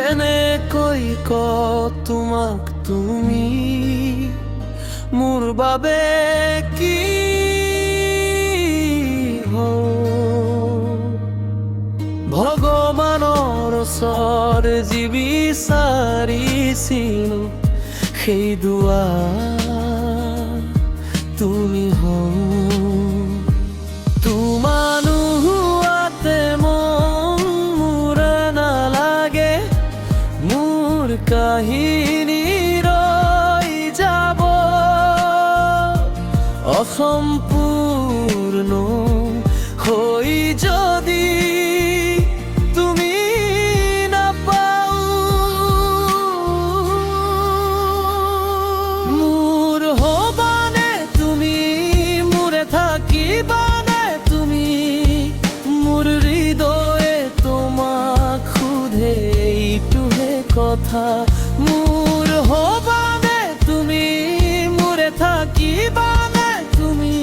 কেনেকৈ তোমাক তুমি মোৰ বাবে কি ভগৱানৰ ওচৰ যি বিচাৰিছিলো সেই দুৱাৰ তুমি তোমাৰ নোহোৱাতে মোৰ নালাগে মোৰ কাহিনী ৰৈ যাব অসম্পূৰ্ণ হৈ যদি তুমি নাপাও মোৰ হবানে তুমি মোৰে থাকিবানে তুমি মোৰ হৃদয়ে তোমাক সোধে এইটোহে কথা মোৰ হবানে তুমি মোৰে থাকিবানে তুমি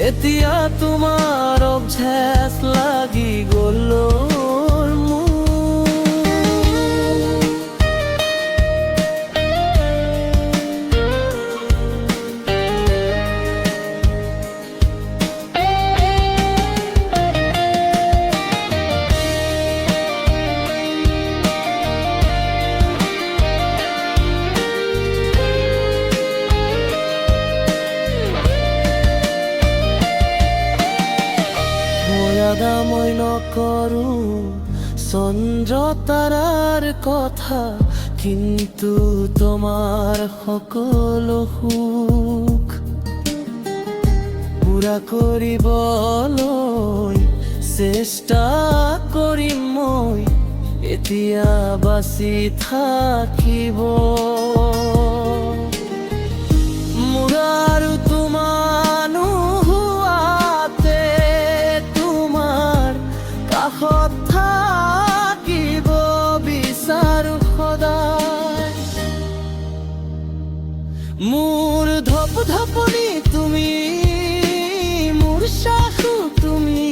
এতিয়া তোমাৰ অভ্যাস লাগি গ'ল মই নকৰো চন্দ্ৰ তাৰাৰ কথা কিন্তু তোমাৰ সকলো সুখ পুৰা কৰিবলৈ চেষ্টা কৰিম মই এতিয়া বাচি থাকিব মোৰ আৰু তোমাৰ নোহোৱাতে তোমাৰ কাষত থাকিব বিচাৰো সদায় মোৰ ধপধপনি তুমি মোৰ সাহু তুমি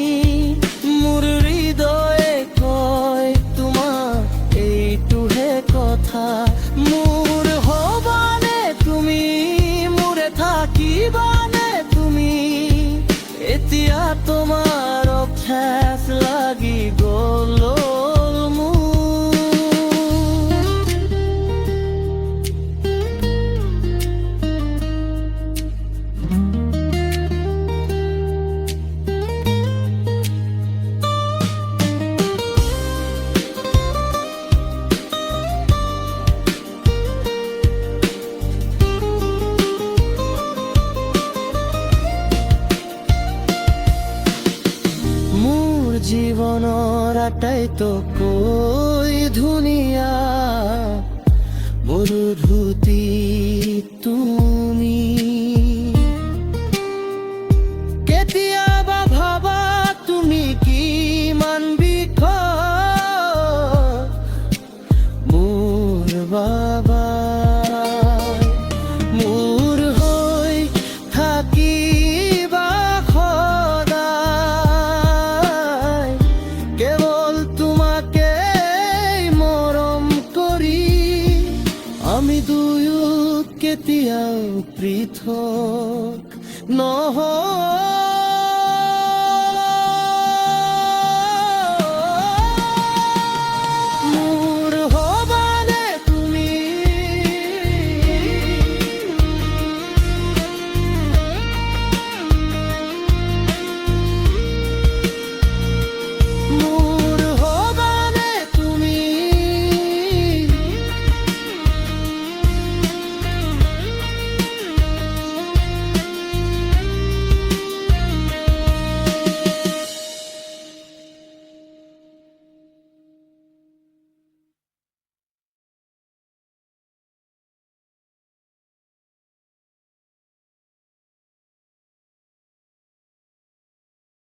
মোৰ হৃদয়ে কয় তোমাক এইটোহে কথা মোৰ হবানে তুমি মোৰে থাকিবানে তুমি এতিয়া তোমাৰ অভ্যাস লাগি গ'ল জীৱনৰ আটাইতকৈ ধুনীয়া মৰুভূতি তুমি কেতিয়াবা ভাবা তুমি কিমান বিষয় মোৰ বাবা মোৰ হৈ থাকিবা আমি দুয়ো কেতিয়াও পৃথক নহয়।